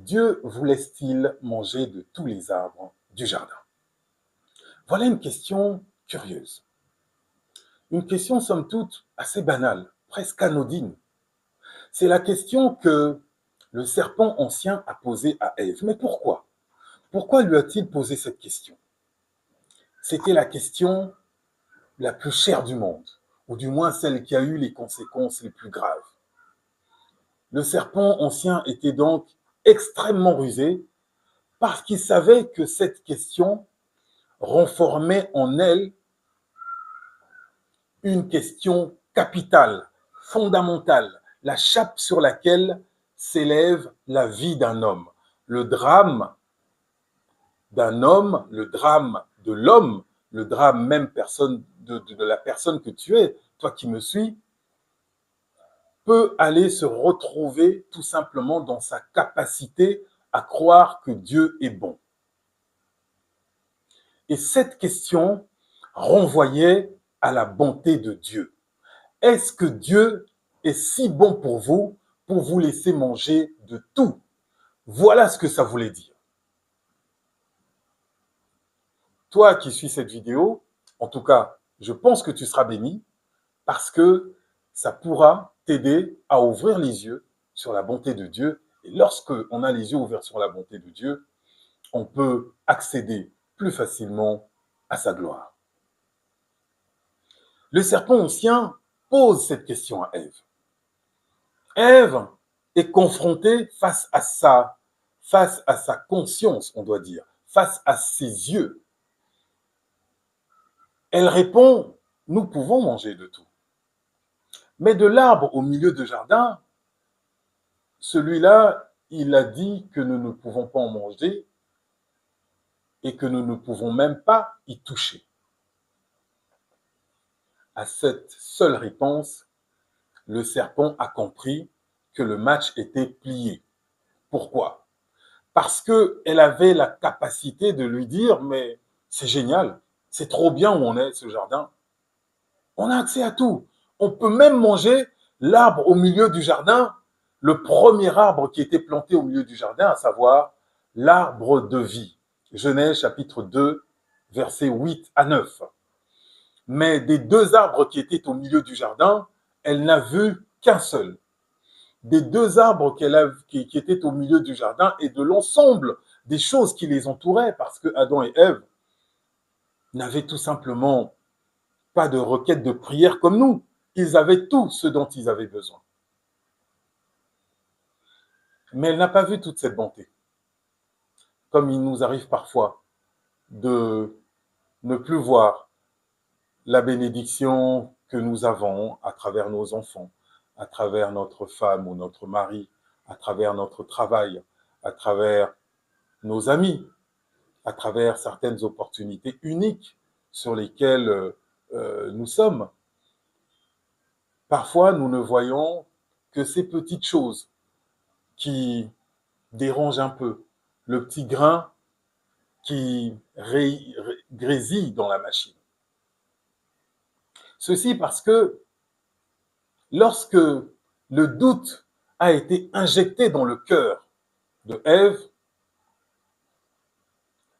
Dieu vous laisse-t-il manger de tous les arbres du jardin? Voilà une question curieuse. Une question, somme toute, assez banale, presque anodine. C'est la question que le serpent ancien a posée à Ève. Mais pourquoi? Pourquoi lui a-t-il posé cette question? C'était la question la plus chère du monde, ou du moins celle qui a eu les conséquences les plus graves. Le serpent ancien était donc extrêmement rusé parce qu'il savait que cette question renfermait en elle une question capitale, fondamentale, la chape sur laquelle s'élève la vie d'un homme. Le drame d'un homme, le drame de l'homme, le drame même de la personne que tu es, toi qui me suis, peut aller se retrouver tout simplement dans sa capacité à croire que Dieu est bon. Et cette question renvoyait à la bonté de Dieu. Est-ce que Dieu est si bon pour vous laisser manger de tout? Voilà ce que ça voulait dire. Toi qui suis cette vidéo, en tout cas, je pense que tu seras béni parce que ça pourra t'aider à ouvrir les yeux sur la bonté de Dieu. Et lorsque on a les yeux ouverts sur la bonté de Dieu, on peut accéder plus facilement à sa gloire. Le serpent ancien pose cette question à Ève. Ève est confrontée face à sa conscience, on doit dire, face à ses yeux. Elle répond, nous pouvons manger de tout. Mais de l'arbre au milieu du jardin, celui-là, il a dit que nous ne pouvons pas en manger et que nous ne pouvons même pas y toucher. À cette seule réponse, le serpent a compris que le match était plié. Pourquoi? Parce qu'elle avait la capacité de lui dire, mais c'est génial, c'est trop bien où on est, ce jardin. On a accès à tout. On peut même manger l'arbre au milieu du jardin, le premier arbre qui était planté au milieu du jardin, à savoir l'arbre de vie. Genèse chapitre 2, versets 8 à 9. Mais des deux arbres qui étaient au milieu du jardin, elle n'a vu qu'un seul. Des deux arbres qui étaient au milieu du jardin et de l'ensemble des choses qui les entouraient, parce que Adam et Ève n'avaient tout simplement pas de requête de prière comme nous. Ils avaient tout ce dont ils avaient besoin. Mais elle n'a pas vu toute cette bonté. Comme il nous arrive parfois de ne plus voir la bénédiction que nous avons à travers nos enfants, à travers notre femme ou notre mari, à travers notre travail, à travers nos amis, à travers certaines opportunités uniques sur lesquelles nous sommes. Parfois, nous ne voyons que ces petites choses qui dérangent un peu, le petit grain qui grésille dans la machine. Ceci parce que lorsque le doute a été injecté dans le cœur de Ève,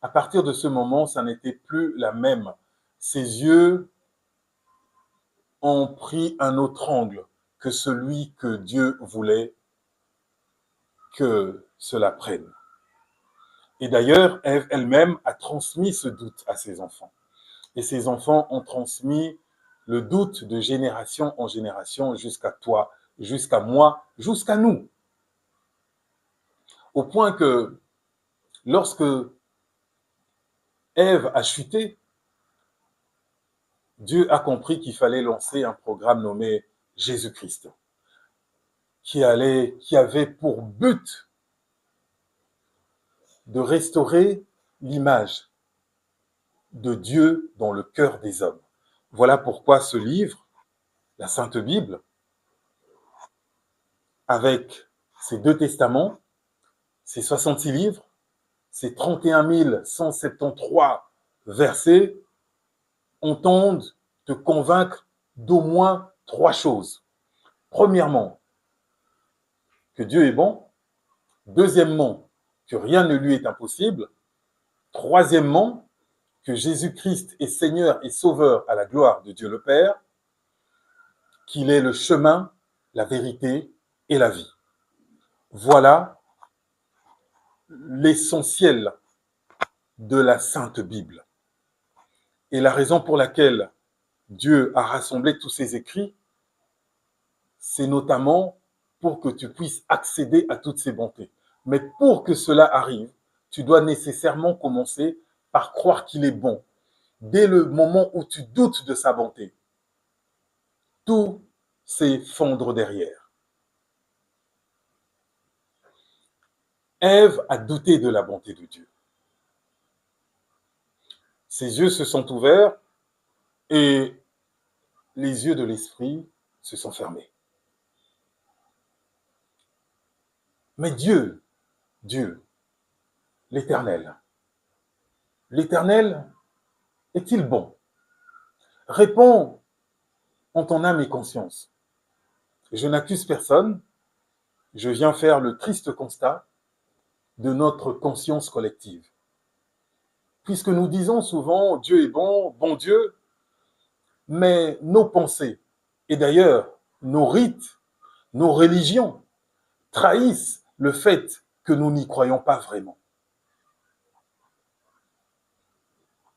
à partir de ce moment, ça n'était plus la même. Ses yeux ont pris un autre angle que celui que Dieu voulait que cela prenne. Et d'ailleurs, Ève elle-même a transmis ce doute à ses enfants. Et ses enfants ont transmis le doute de génération en génération jusqu'à toi, jusqu'à moi, jusqu'à nous. Au point que lorsque Ève a chuté, Dieu a compris qu'il fallait lancer un programme nommé Jésus-Christ, qui avait pour but de restaurer l'image de Dieu dans le cœur des hommes. Voilà pourquoi ce livre, la Sainte Bible, avec ses 2 testaments, ses 66 livres, ses 31 173 versets, entendent te convaincre d'au moins 3 choses. Premièrement, que Dieu est bon. Deuxièmement, que rien ne lui est impossible. Troisièmement, que Jésus-Christ est Seigneur et Sauveur à la gloire de Dieu le Père, qu'il est le chemin, la vérité et la vie. Voilà l'essentiel de la Sainte Bible. Et la raison pour laquelle Dieu a rassemblé tous ces écrits, c'est notamment pour que tu puisses accéder à toutes ces bontés. Mais pour que cela arrive, tu dois nécessairement commencer par croire qu'il est bon. Dès le moment où tu doutes de sa bonté, tout s'effondre derrière. Ève a douté de la bonté de Dieu. Ses yeux se sont ouverts et les yeux de l'esprit se sont fermés. Mais Dieu, l'Éternel est-il bon? Réponds en ton âme et conscience. Je n'accuse personne, je viens faire le triste constat de notre conscience collective. Puisque nous disons souvent Dieu est bon, bon Dieu, mais nos pensées, et d'ailleurs nos rites, nos religions, trahissent le fait que nous n'y croyons pas vraiment.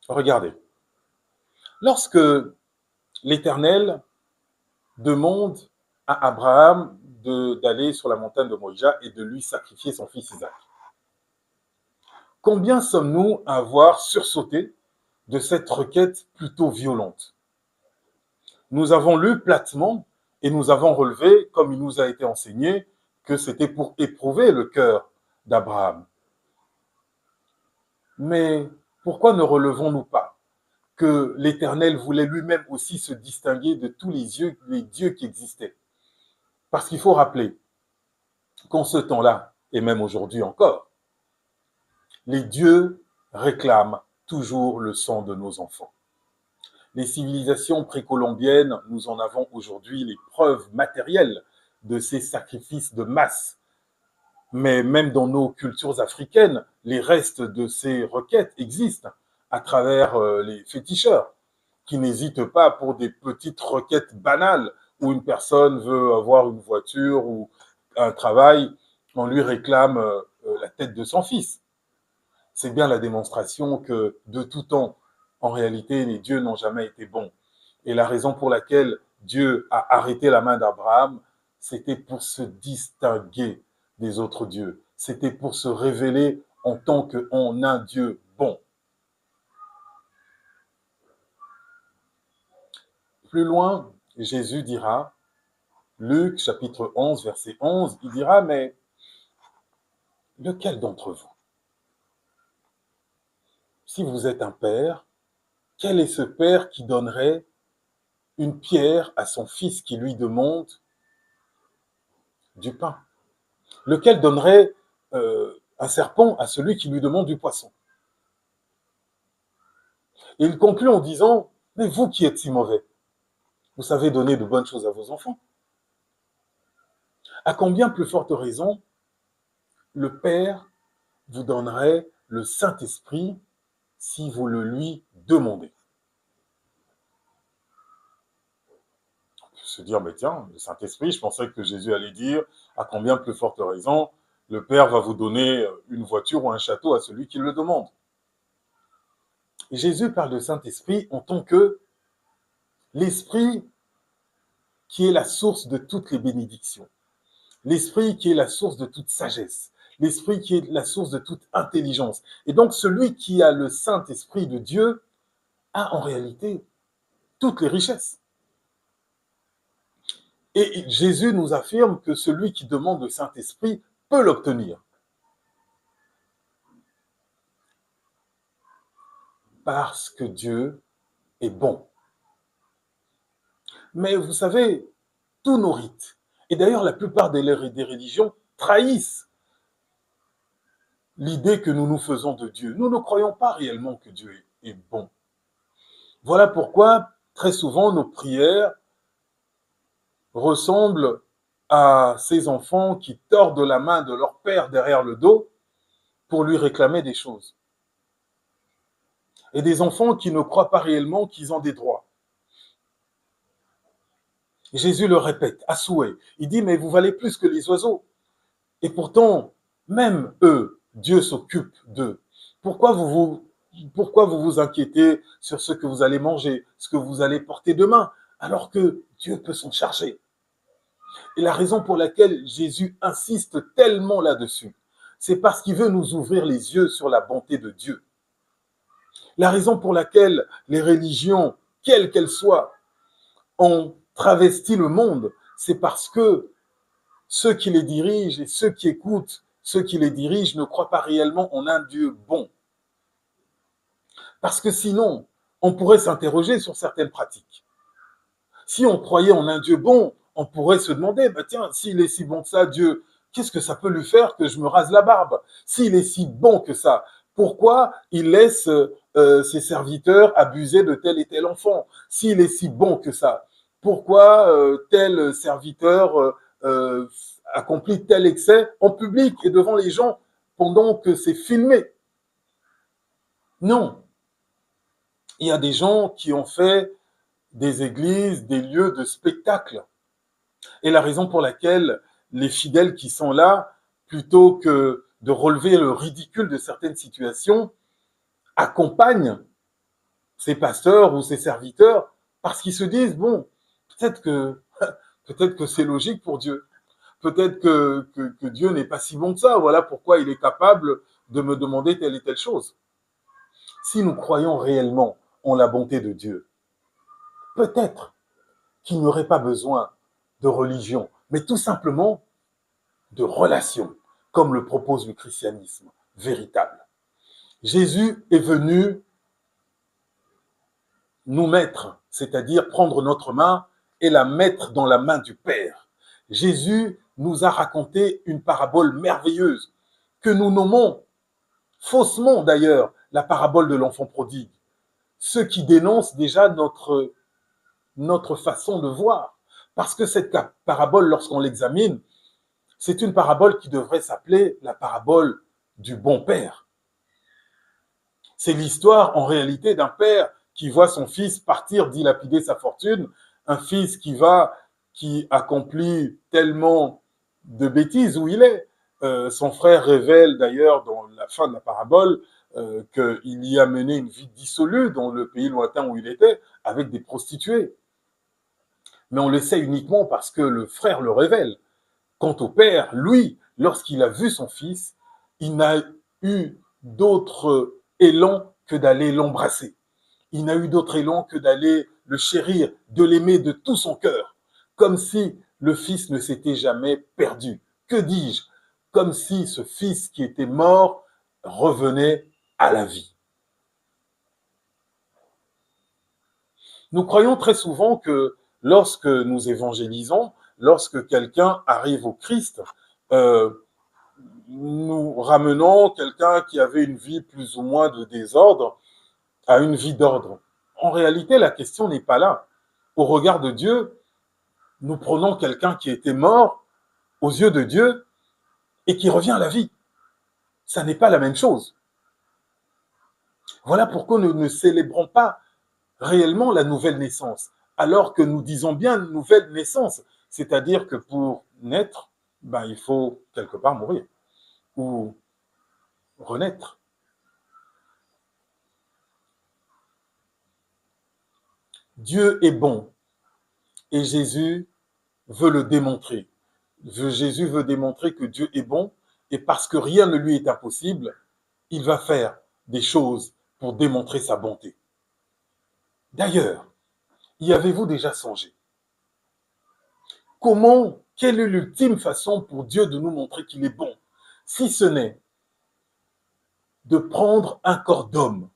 Regardez, lorsque l'Éternel demande à Abraham d'aller sur la montagne de Moria et de lui sacrifier son fils Isaac, combien sommes-nous à avoir sursauté de cette requête plutôt violente? Nous avons lu platement et nous avons relevé, comme il nous a été enseigné, que c'était pour éprouver le cœur d'Abraham. Mais pourquoi ne relevons-nous pas que l'Éternel voulait lui-même aussi se distinguer de tous les dieux qui existaient? Parce qu'il faut rappeler qu'en ce temps-là, et même aujourd'hui encore, les dieux réclament toujours le sang de nos enfants. Les civilisations précolombiennes, nous en avons aujourd'hui les preuves matérielles de ces sacrifices de masse. Mais même dans nos cultures africaines, les restes de ces requêtes existent à travers les féticheurs qui n'hésitent pas pour des petites requêtes banales où une personne veut avoir une voiture ou un travail, on lui réclame la tête de son fils. C'est bien la démonstration que de tout temps, en réalité, les dieux n'ont jamais été bons. Et la raison pour laquelle Dieu a arrêté la main d'Abraham, c'était pour se distinguer des autres dieux. C'était pour se révéler en tant qu'en un Dieu bon. Plus loin, Jésus dira, Luc chapitre 11, verset 11, il dira, mais lequel d'entre vous, si vous êtes un père, quel est ce père qui donnerait une pierre à son fils qui lui demande du pain? Lequel donnerait un serpent à celui qui lui demande du poisson? Et il conclut en disant, mais vous qui êtes si mauvais, vous savez donner de bonnes choses à vos enfants. À combien plus forte raison le Père vous donnerait le Saint-Esprit si vous le lui demandez? On peut se dire, mais tiens, le Saint-Esprit, je pensais que Jésus allait dire, à combien plus forte raison le Père va vous donner une voiture ou un château à celui qui le demande. Et Jésus parle de Saint-Esprit en tant que l'Esprit qui est la source de toutes les bénédictions, l'Esprit qui est la source de toute sagesse, l'Esprit qui est la source de toute intelligence. Et donc celui qui a le Saint-Esprit de Dieu a en réalité toutes les richesses. Et Jésus nous affirme que celui qui demande le Saint-Esprit peut l'obtenir. Parce que Dieu est bon. Mais vous savez, tous nos rites, et d'ailleurs la plupart des religions trahissent l'idée que nous nous faisons de Dieu. Nous ne croyons pas réellement que Dieu est bon. Voilà pourquoi très souvent nos prières ressemblent à ces enfants qui tordent la main de leur père derrière le dos pour lui réclamer des choses. Et des enfants qui ne croient pas réellement qu'ils ont des droits. Jésus le répète à souhait. Il dit, mais vous valez plus que les oiseaux. Et pourtant, même eux, Dieu s'occupe d'eux. Pourquoi vous vous inquiétez sur ce que vous allez manger, ce que vous allez porter demain, alors que Dieu peut s'en charger? Et la raison pour laquelle Jésus insiste tellement là-dessus, c'est parce qu'il veut nous ouvrir les yeux sur la bonté de Dieu. La raison pour laquelle les religions, quelles qu'elles soient, ont travesti le monde, c'est parce que ceux qui les dirigent et ceux qui écoutent, ceux qui les dirigent ne croient pas réellement en un Dieu bon. Parce que sinon, on pourrait s'interroger sur certaines pratiques. Si on croyait en un Dieu bon, on pourrait se demander, bah tiens, s'il est si bon que ça, Dieu, qu'est-ce que ça peut lui faire que je me rase la barbe? S'il est si bon que ça, pourquoi il laisse ses serviteurs abuser de tel et tel enfant? S'il est si bon que ça, pourquoi tel serviteur accomplit tel excès en public et devant les gens pendant que c'est filmé? Non. Il y a des gens qui ont fait des églises, des lieux de spectacle. Et la raison pour laquelle les fidèles qui sont là, plutôt que de relever le ridicule de certaines situations, accompagnent ces pasteurs ou ces serviteurs parce qu'ils se disent, bon, peut-être que c'est logique pour Dieu. Peut-être que Dieu n'est pas si bon que ça. Voilà pourquoi il est capable de me demander telle et telle chose. Si nous croyons réellement en la bonté de Dieu, peut-être qu'il n'y aurait pas besoin de religion, mais tout simplement de relation, comme le propose le christianisme véritable. Jésus est venu nous mettre, c'est-à-dire prendre notre main et la mettre dans la main du Père. Jésus nous a raconté une parabole merveilleuse que nous nommons faussement d'ailleurs la parabole de l'enfant prodigue, ce qui dénonce déjà notre façon de voir. Parce que cette parabole, lorsqu'on l'examine, c'est une parabole qui devrait s'appeler la parabole du bon père. C'est l'histoire en réalité d'un père qui voit son fils partir dilapider sa fortune, un fils qui accomplit tellement de bêtises où il est. Son frère révèle d'ailleurs dans la fin de la parabole qu'il y a mené une vie dissolue dans le pays lointain où il était, avec des prostituées. Mais on le sait uniquement parce que le frère le révèle. Quant au père, lui, lorsqu'il a vu son fils, il n'a eu d'autre élan que d'aller l'embrasser. Il n'a eu d'autre élan que d'aller le chérir, de l'aimer de tout son cœur, comme si le fils ne s'était jamais perdu. Que dis-je? Comme si ce fils qui était mort revenait à la vie. Nous croyons très souvent que lorsque nous évangélisons, lorsque quelqu'un arrive au Christ, nous ramenons quelqu'un qui avait une vie plus ou moins de désordre à une vie d'ordre. En réalité, la question n'est pas là. Au regard de Dieu, nous prenons quelqu'un qui était mort aux yeux de Dieu et qui revient à la vie. Ça n'est pas la même chose. Voilà pourquoi nous ne célébrons pas réellement la nouvelle naissance, alors que nous disons bien nouvelle naissance, c'est-à-dire que pour naître, il faut quelque part mourir ou renaître. Dieu est bon et Jésus veut le démontrer. Jésus veut démontrer que Dieu est bon et parce que rien ne lui est impossible, il va faire des choses pour démontrer sa bonté. D'ailleurs, y avez-vous déjà songé? Quelle est l'ultime façon pour Dieu de nous montrer qu'il est bon, si ce n'est de prendre un corps d'homme?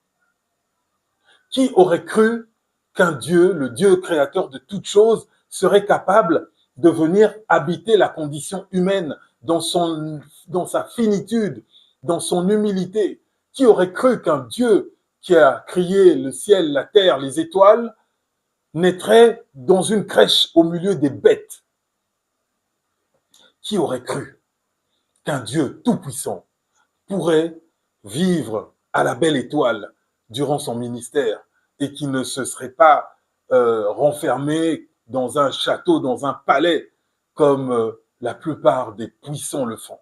Qui aurait cru qu'un Dieu, le Dieu créateur de toutes choses, serait capable de venir habiter la condition humaine dans sa finitude, dans son humilité? Qui aurait cru qu'un Dieu qui a créé le ciel, la terre, les étoiles, naîtrait dans une crèche au milieu des bêtes? Qui aurait cru qu'un Dieu tout-puissant, pourrait vivre à la belle étoile durant son ministère et qui ne se serait pas renfermé dans un château, dans un palais, comme la plupart des puissants le font.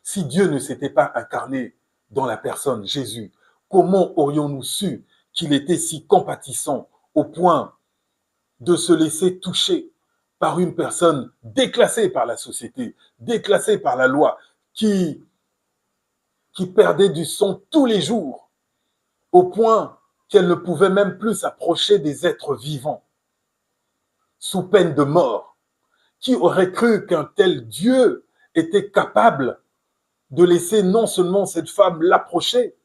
Si Dieu ne s'était pas incarné dans la personne Jésus, comment aurions-nous su qu'il était si compatissant au point de se laisser toucher par une personne déclassée par la société, déclassée par la loi, qui perdait du sang tous les jours, au point qu'elle ne pouvait même plus s'approcher des êtres vivants, sous peine de mort. Qui aurait cru qu'un tel Dieu était capable de laisser non seulement cette femme l'approcher,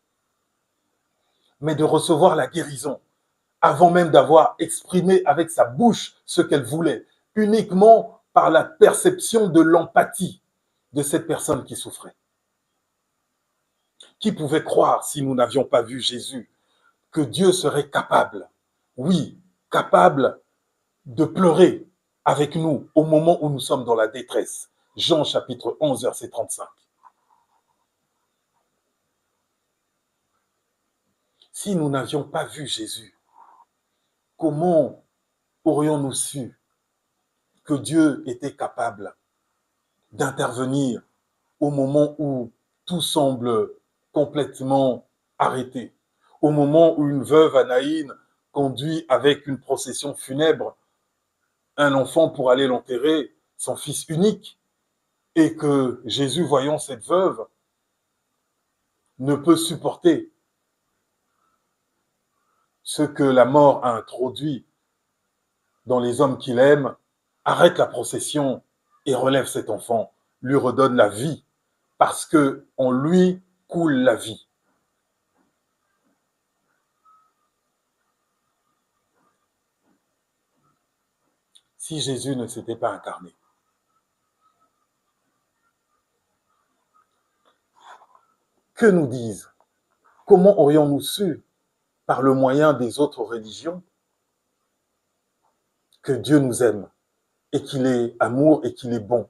mais de recevoir la guérison, avant même d'avoir exprimé avec sa bouche ce qu'elle voulait, uniquement par la perception de l'empathie de cette personne qui souffrait. Qui pouvait croire, si nous n'avions pas vu Jésus, que Dieu serait capable, oui, capable de pleurer avec nous au moment où nous sommes dans la détresse. Jean chapitre 11, verset 35. Si nous n'avions pas vu Jésus, comment aurions-nous su que Dieu était capable d'intervenir au moment où tout semble complètement arrêté, au moment où une veuve à Naïn conduit avec une procession funèbre un enfant pour aller l'enterrer, son fils unique, et que Jésus, voyant cette veuve, ne peut supporter ce que la mort a introduit dans les hommes qu'il aime, arrête la procession et relève cet enfant, lui redonne la vie, parce que en lui coule la vie. Si Jésus ne s'était pas incarné, que nous disent? Comment aurions-nous su, par le moyen des autres religions, que Dieu nous aime et qu'il est amour et qu'il est bon?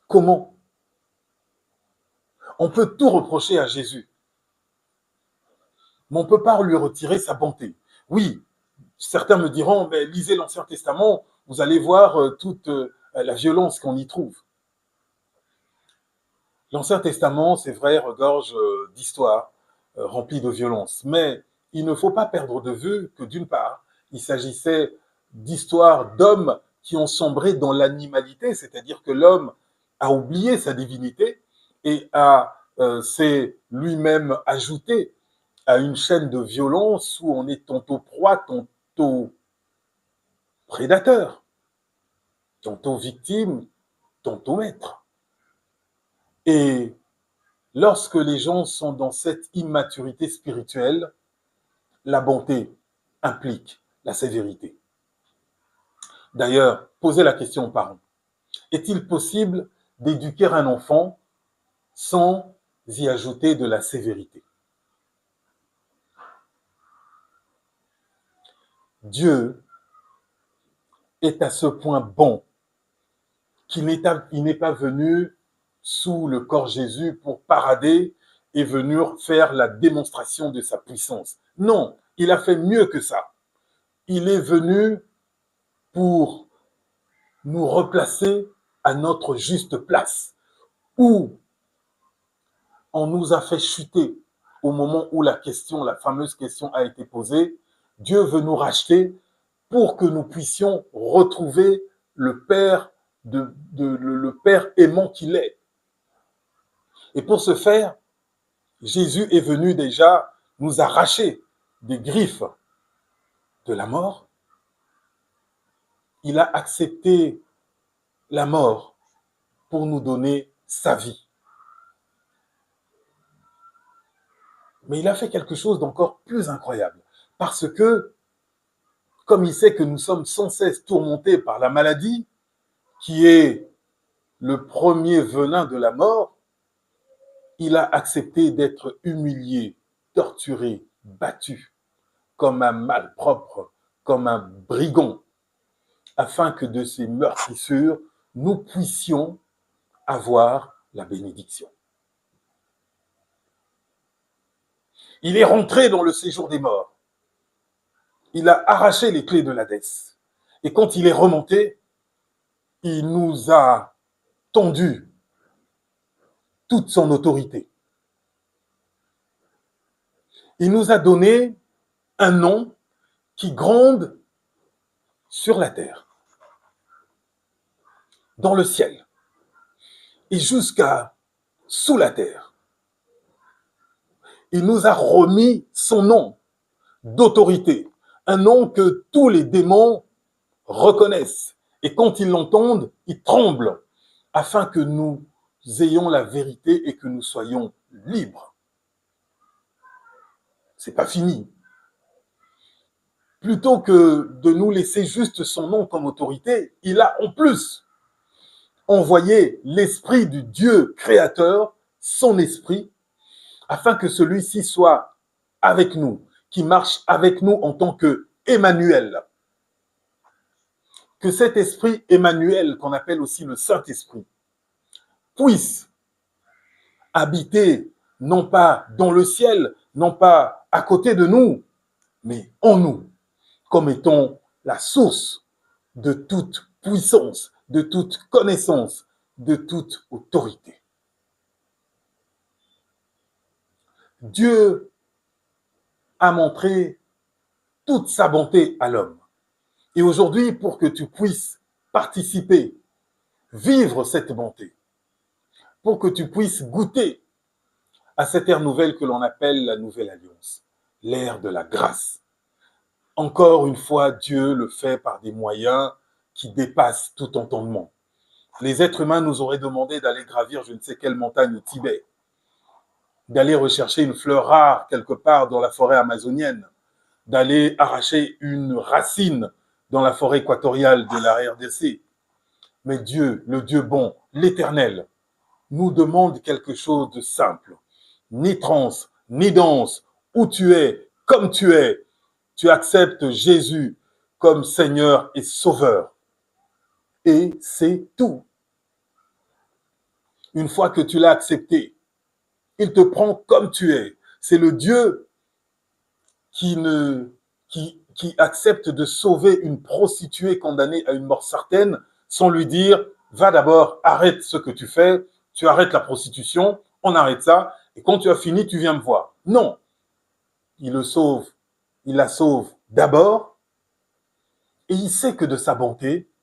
Comment? On peut tout reprocher à Jésus, mais on ne peut pas lui retirer sa bonté. Oui, certains me diront, mais lisez l'Ancien Testament, vous allez voir toute la violence qu'on y trouve. L'Ancien Testament, c'est vrai, regorge d'histoires remplies de violence, mais il ne faut pas perdre de vue que d'une part, il s'agissait d'histoires d'hommes qui ont sombré dans l'animalité, c'est-à-dire que l'homme a oublié sa divinité et s'est lui-même ajouté à une chaîne de violence où on est tantôt proie, tantôt prédateur, tantôt victime, tantôt maître. Et lorsque les gens sont dans cette immaturité spirituelle, la bonté implique la sévérité. D'ailleurs, posez la question aux parents. Est-il possible d'éduquer un enfant sans y ajouter de la sévérité? Dieu est à ce point bon qu'il n'est pas venu sous le corps Jésus pour parader et venir faire la démonstration de sa puissance. Non, il a fait mieux que ça. Il est venu pour nous replacer à notre juste place, où on nous a fait chuter au moment où la fameuse question a été posée. Dieu veut nous racheter pour que nous puissions retrouver le Père, le Père aimant qu'il est. Et pour ce faire, Jésus est venu déjà nous arracher des griffes de la mort. Il a accepté la mort pour nous donner sa vie. Mais il a fait quelque chose d'encore plus incroyable. Parce que, comme il sait que nous sommes sans cesse tourmentés par la maladie, qui est le premier venin de la mort, il a accepté d'être humilié, torturé, battu, comme un malpropre, comme un brigand, afin que de ces meurtrissures, nous puissions avoir la bénédiction. Il est rentré dans le séjour des morts. Il a arraché les clés de l'Hadès. Et quand il est remonté, il nous a tendu toute son autorité. Il nous a donné un nom qui gronde sur la terre, dans le ciel, et jusqu'à sous la terre. Il nous a remis son nom d'autorité, un nom que tous les démons reconnaissent. Et quand ils l'entendent, ils tremblent, afin que nous ayons la vérité et que nous soyons libres. C'est pas fini. Plutôt que de nous laisser juste son nom comme autorité, il a en plus envoyé l'esprit du Dieu créateur, son esprit, afin que celui-ci soit avec nous, qui marche avec nous en tant que Emmanuel. Que cet esprit Emmanuel, qu'on appelle aussi le Saint-Esprit, puisse habiter non pas dans le ciel, non pas à côté de nous, mais en nous, comme étant la source de toute puissance, de toute connaissance, de toute autorité. Dieu a montré toute sa bonté à l'homme. Et aujourd'hui, pour que tu puisses participer, vivre cette bonté, pour que tu puisses goûter à cette ère nouvelle que l'on appelle la Nouvelle Alliance, l'ère de la grâce. Encore une fois, Dieu le fait par des moyens qui dépassent tout entendement. Les êtres humains nous auraient demandé d'aller gravir je ne sais quelle montagne au Tibet, d'aller rechercher une fleur rare quelque part dans la forêt amazonienne, d'aller arracher une racine dans la forêt équatoriale de la RDC. Mais Dieu, le Dieu bon, l'Éternel, nous demande quelque chose de simple. Ni transe, ni danse, où tu es, comme tu es, tu acceptes Jésus comme Seigneur et Sauveur. Et c'est tout. Une fois que tu l'as accepté, il te prend comme tu es. C'est le Dieu qui accepte de sauver une prostituée condamnée à une mort certaine sans lui dire « Va d'abord, arrête ce que tu fais, tu arrêtes la prostitution, on arrête ça, et quand tu as fini, tu viens me voir. » Non, il la sauve d'abord, et il sait que de sa bonté,